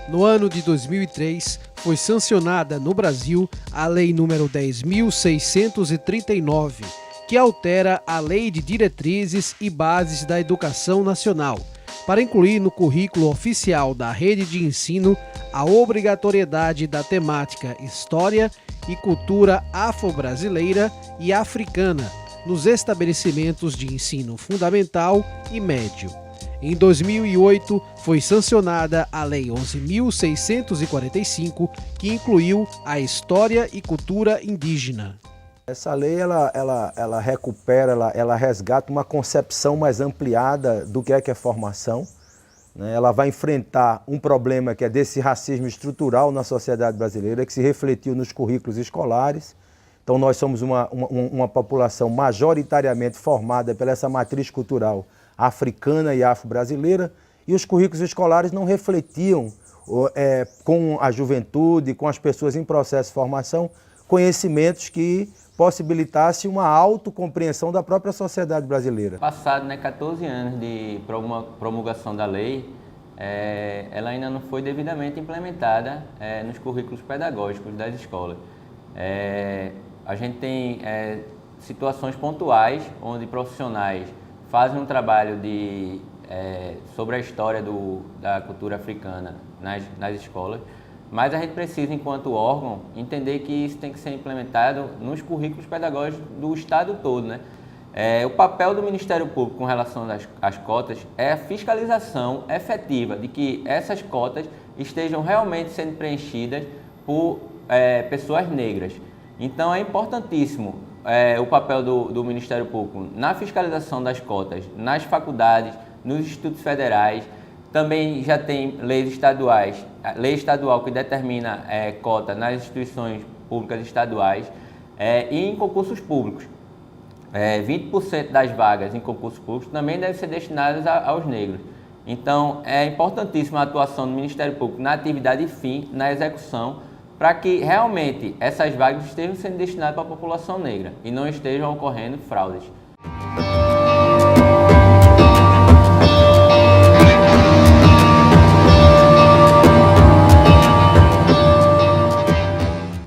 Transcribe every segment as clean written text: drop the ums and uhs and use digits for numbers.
No ano de 2003, foi sancionada no Brasil a Lei nº 10.639, que altera a Lei de Diretrizes e Bases da Educação Nacional, para incluir no currículo oficial da rede de ensino a obrigatoriedade da temática História e Cultura Afro-Brasileira e Africana nos estabelecimentos de ensino fundamental e médio. Em 2008, foi sancionada a Lei 11.645, que incluiu a História e Cultura Indígena. Essa lei ela recupera, ela resgata uma concepção mais ampliada do que é formação, né? Ela vai enfrentar um problema que é desse racismo estrutural na sociedade brasileira, que se refletiu nos currículos escolares. Então nós somos uma população majoritariamente formada pela essa matriz cultural africana e afro-brasileira, e os currículos escolares não refletiam com a juventude, com as pessoas em processo de formação, conhecimentos que possibilitassem uma autocompreensão da própria sociedade brasileira. Passado 14 anos de promulgação da lei, ela ainda não foi devidamente implementada nos currículos pedagógicos das escolas. A gente tem situações pontuais onde profissionais fazem um trabalho sobre a história da cultura africana nas escolas, mas a gente precisa, enquanto órgão, entender que isso tem que ser implementado nos currículos pedagógicos do Estado todo, né? O papel do Ministério Público com relação às cotas é a fiscalização efetiva de que essas cotas estejam realmente sendo preenchidas por pessoas negras. Então é importantíssimo o papel do Ministério Público na fiscalização das cotas, nas faculdades, nos institutos federais. Também já tem leis estaduais, lei estadual que determina cota nas instituições públicas estaduais e em concursos públicos. 20% das vagas em concursos públicos também devem ser destinadas aos negros. Então é importantíssima a atuação do Ministério Público na atividade fim, na execução, para que realmente essas vagas estejam sendo destinadas para a população negra e não estejam ocorrendo fraudes.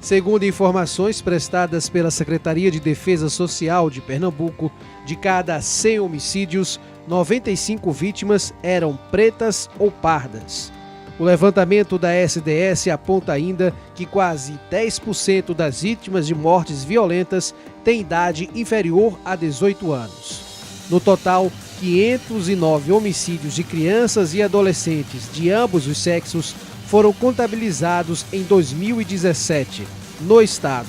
Segundo informações prestadas pela Secretaria de Defesa Social de Pernambuco, de cada 100 homicídios, 95 vítimas eram pretas ou pardas. O levantamento da SDS aponta ainda que quase 10% das vítimas de mortes violentas têm idade inferior a 18 anos. No total, 509 homicídios de crianças e adolescentes de ambos os sexos foram contabilizados em 2017, no estado.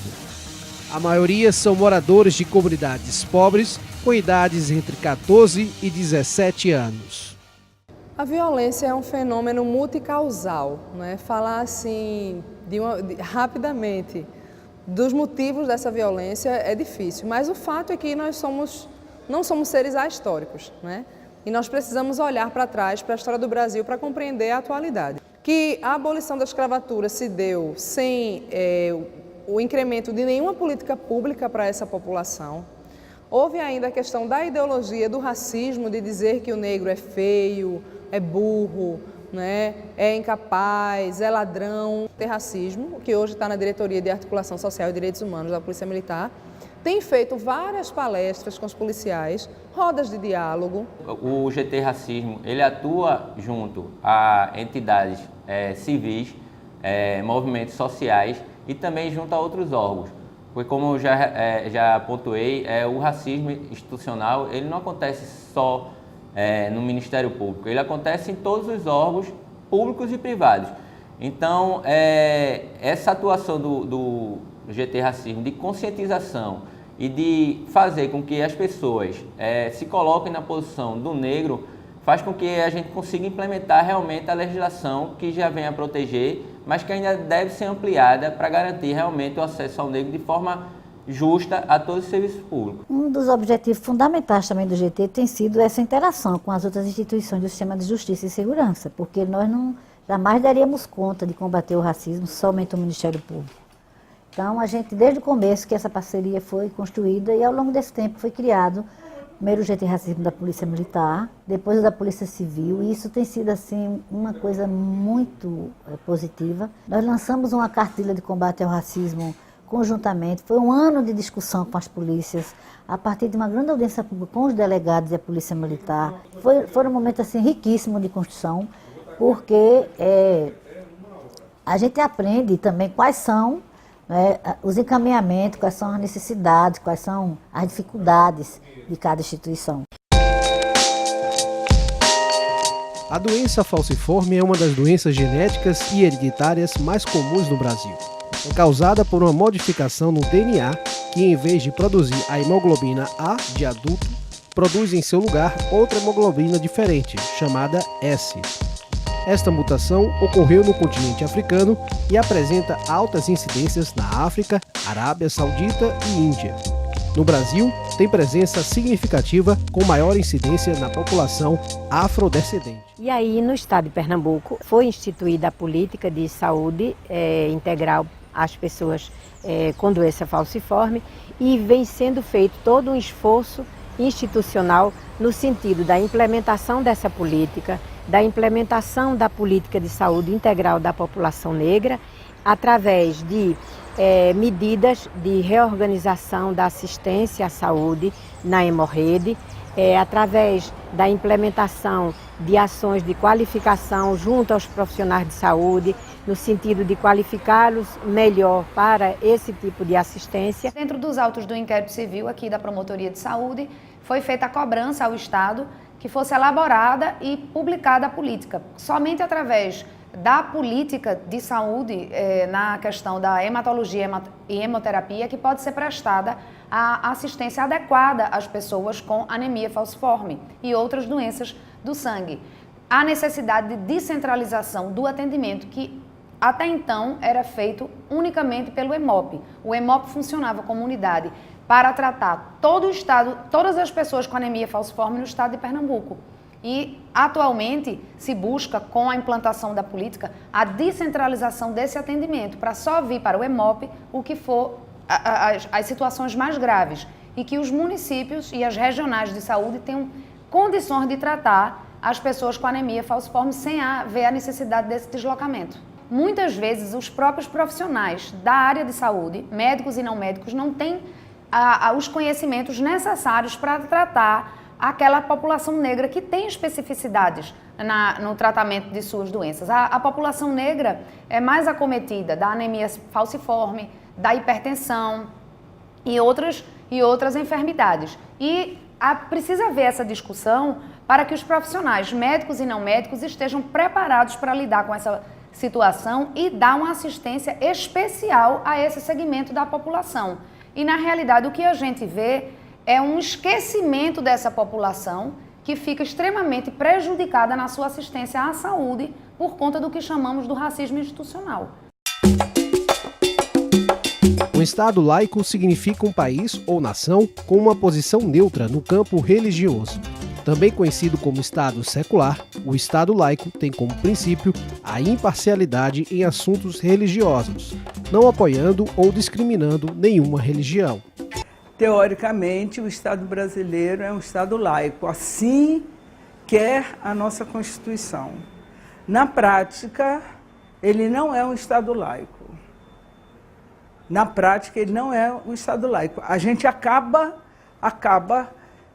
A maioria são moradores de comunidades pobres, com idades entre 14 e 17 anos. A violência é um fenômeno multicausal, né? Falar assim, rapidamente, dos motivos dessa violência é difícil, mas o fato é que nós não somos seres ahistóricos, né? E nós precisamos olhar para trás, para a história do Brasil, para compreender a atualidade. Que a abolição da escravatura se deu sem o incremento de nenhuma política pública para essa população. Houve ainda a questão da ideologia do racismo, de dizer que o negro é feio, é burro, né? É incapaz, é ladrão. Tem racismo, que hoje está na Diretoria de Articulação Social e Direitos Humanos da Polícia Militar. Tem feito várias palestras com os policiais, rodas de diálogo. O GT Racismo, ele atua junto a entidades civis, movimentos sociais e também junto a outros órgãos. Porque como eu já pontuei, o racismo institucional ele não acontece só no Ministério Público, ele acontece em todos os órgãos públicos e privados. Então, essa atuação do GT Racismo de conscientização e de fazer com que as pessoas se coloquem na posição do negro faz com que a gente consiga implementar realmente a legislação que já vem a proteger, mas que ainda deve ser ampliada para garantir realmente o acesso ao negro de forma justa a todos os serviços públicos. Um dos objetivos fundamentais também do GT tem sido essa interação com as outras instituições do sistema de justiça e segurança, porque nós jamais daríamos conta de combater o racismo somente o Ministério Público. Então, a gente, desde o começo que essa parceria foi construída e ao longo desse tempo foi criado Primeiro o GT Racismo da Polícia Militar, depois o da Polícia Civil, e isso tem sido assim uma coisa muito positiva. Nós lançamos uma cartilha de combate ao racismo conjuntamente, foi um ano de discussão com as polícias, a partir de uma grande audiência pública com os delegados e a Polícia Militar. Foi um momento assim, riquíssimo de construção, porque a gente aprende também quais são, né, os encaminhamentos, quais são as necessidades, quais são as dificuldades de cada instituição. A doença falciforme é uma das doenças genéticas e hereditárias mais comuns no Brasil. É causada por uma modificação no DNA que, em vez de produzir a hemoglobina A de adulto, produz em seu lugar outra hemoglobina diferente, chamada S. Esta mutação ocorreu no continente africano e apresenta altas incidências na África, Arábia Saudita e Índia. No Brasil, tem presença significativa com maior incidência na população afrodescendente. E aí, no estado de Pernambuco, foi instituída a política de saúde integral às pessoas com doença falciforme e vem sendo feito todo um esforço institucional no sentido da implementação dessa política, da implementação da política de saúde integral da população negra, através de medidas de reorganização da assistência à saúde na hemorrede, através da implementação de ações de qualificação junto aos profissionais de saúde, no sentido de qualificá-los melhor para esse tipo de assistência. Dentro dos autos do inquérito civil aqui da Promotoria de Saúde, foi feita a cobrança ao Estado que fosse elaborada e publicada a política. Somente através da política de saúde na questão da hematologia e hemoterapia que pode ser prestada a assistência adequada às pessoas com anemia falciforme e outras doenças do sangue. Há necessidade de descentralização do atendimento que até então era feito unicamente pelo EMOP. O EMOP funcionava como unidade para tratar todo o estado, todas as pessoas com anemia falciforme no estado de Pernambuco. E, atualmente, se busca, com a implantação da política, a descentralização desse atendimento, para só vir para o EMOP o que for as situações mais graves, e que os municípios e as regionais de saúde tenham condições de tratar as pessoas com anemia falciforme sem haver a necessidade desse deslocamento. Muitas vezes, os próprios profissionais da área de saúde, médicos e não médicos, não têm os conhecimentos necessários para tratar aquela população negra que tem especificidades no tratamento de suas doenças. A população negra é mais acometida da anemia falciforme, da hipertensão e outras enfermidades. E precisa haver essa discussão para que os profissionais médicos e não médicos estejam preparados para lidar com essa situação e dar uma assistência especial a esse segmento da população. E, na realidade, o que a gente vê é um esquecimento dessa população que fica extremamente prejudicada na sua assistência à saúde por conta do que chamamos do racismo institucional. Um Estado laico significa um país ou nação com uma posição neutra no campo religioso. Também conhecido como Estado secular, o Estado laico tem como princípio a imparcialidade em assuntos religiosos, não apoiando ou discriminando nenhuma religião. Teoricamente, o Estado brasileiro é um Estado laico, assim quer a nossa Constituição. Na prática, ele não é um Estado laico. Na prática, ele não é um Estado laico. A gente acaba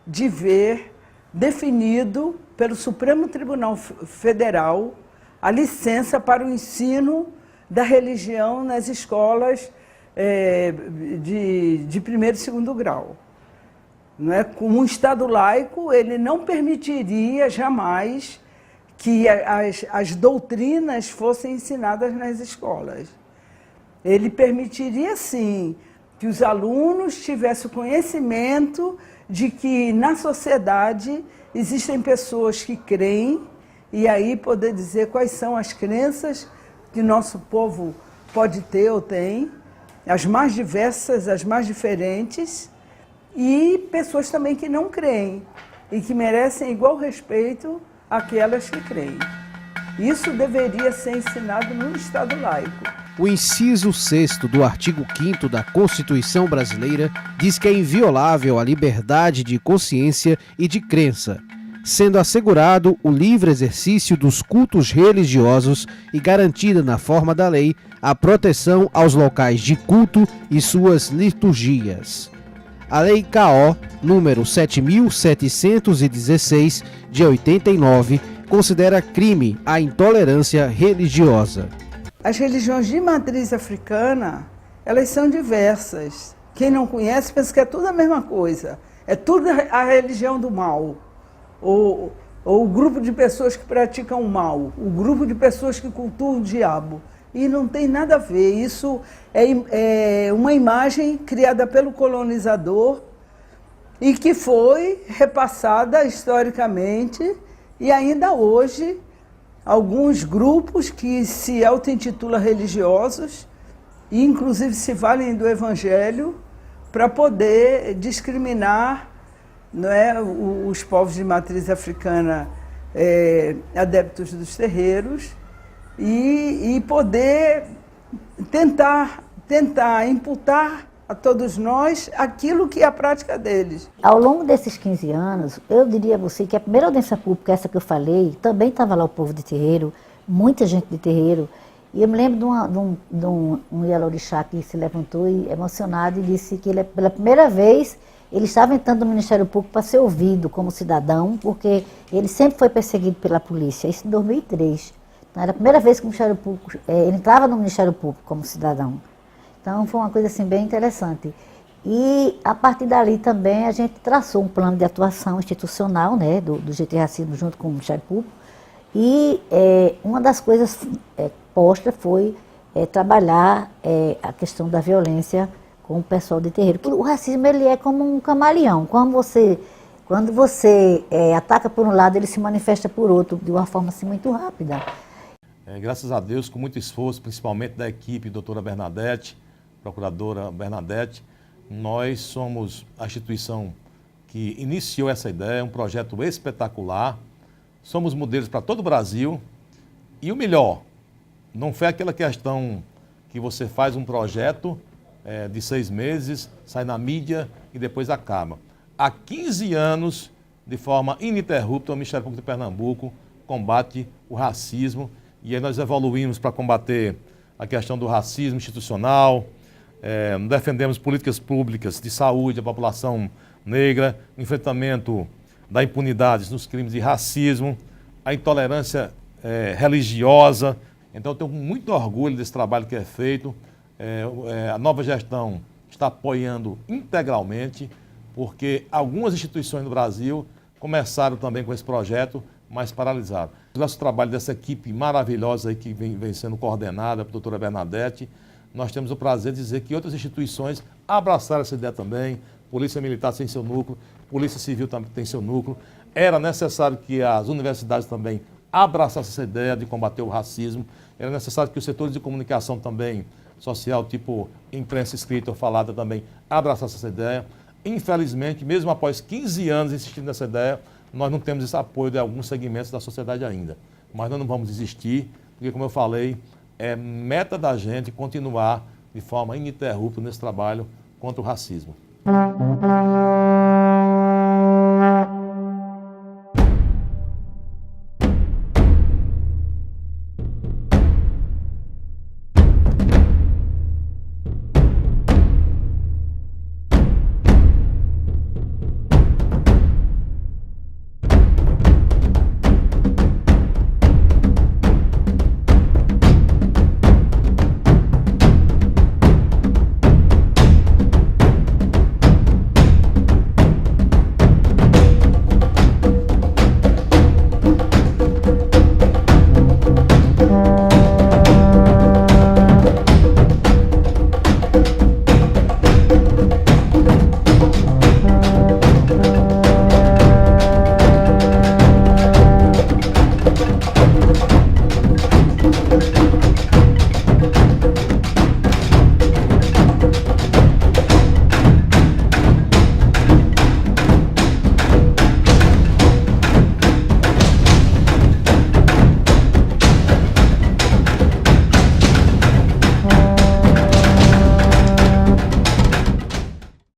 de ver definido pelo Supremo Tribunal Federal a licença para o ensino da religião nas escolas de primeiro e segundo grau. Não é? Como um Estado laico, ele não permitiria jamais que as doutrinas fossem ensinadas nas escolas. Ele permitiria, sim, que os alunos tivessem o conhecimento de que na sociedade existem pessoas que creem, e aí poder dizer quais são as crenças que nosso povo pode ter ou tem, as mais diversas, as mais diferentes, e pessoas também que não creem e que merecem igual respeito àquelas que creem. Isso deveria ser ensinado no Estado laico. O inciso 6º do artigo 5º da Constituição Brasileira diz que é inviolável a liberdade de consciência e de crença, sendo assegurado o livre exercício dos cultos religiosos e garantida na forma da lei a proteção aos locais de culto e suas liturgias. A Lei K.O. número 7.716, de 89, considera crime a intolerância religiosa. As religiões de matriz africana, elas são diversas. Quem não conhece pensa que é tudo a mesma coisa. É tudo a religião do mal. Ou o grupo de pessoas que praticam o mal. O grupo de pessoas que cultuam o diabo. E não tem nada a ver. Isso é uma imagem criada pelo colonizador e que foi repassada historicamente e ainda hoje alguns grupos que se auto-intitulam religiosos e inclusive se valem do evangelho para poder discriminar, não é, os povos de matriz africana adeptos dos terreiros e poder tentar imputar a todos nós aquilo que é a prática deles. Ao longo desses 15 anos, eu diria a você que a primeira audiência pública, essa que eu falei, também estava lá o povo de terreiro, muita gente de terreiro. E eu me lembro de um Yalorixá que se levantou e, emocionado, e disse que ele, pela primeira vez ele estava entrando no Ministério Público para ser ouvido como cidadão, porque ele sempre foi perseguido pela polícia, isso em 2003. Então, era a primeira vez que o Ministério Público, ele entrava no Ministério Público como cidadão. Então foi uma coisa assim bem interessante. E a partir dali também a gente traçou um plano de atuação institucional, né, do GT Racismo junto com o Ministério Público. E uma das coisas postas foi trabalhar a questão da violência com o pessoal de terreiro. O racismo ele é como um camaleão. Quando você ataca por um lado, ele se manifesta por outro de uma forma assim, muito rápida. Graças a Deus, com muito esforço, principalmente da equipe doutora Bernadette, procuradora Bernadette, nós somos a instituição que iniciou essa ideia, um projeto espetacular. Somos modelos para todo o Brasil. E o melhor, não foi aquela questão que você faz um projeto de 6 meses, sai na mídia e depois acaba. Há 15 anos, de forma ininterrupta, o Ministério Público de Pernambuco combate o racismo. E aí nós evoluímos para combater a questão do racismo institucional, defendemos políticas públicas de saúde à população negra, enfrentamento da impunidade nos crimes de racismo, a intolerância religiosa. Então eu tenho muito orgulho desse trabalho que é feito. A nova gestão está apoiando integralmente, porque algumas instituições no Brasil começaram também com esse projeto, mas paralisaram. O nosso trabalho dessa equipe maravilhosa aí que vem sendo coordenada pela doutora Bernadette, nós temos o prazer de dizer que outras instituições abraçaram essa ideia também. Polícia Militar tem seu núcleo, Polícia Civil também tem seu núcleo. Era necessário que as universidades também abraçassem essa ideia de combater o racismo. Era necessário que os setores de comunicação também social, tipo imprensa escrita ou falada, também abraçassem essa ideia. Infelizmente, mesmo após 15 anos insistindo nessa ideia, nós não temos esse apoio de alguns segmentos da sociedade ainda. Mas nós não vamos desistir, porque, como eu falei, é meta da gente continuar de forma ininterrupta nesse trabalho contra o racismo.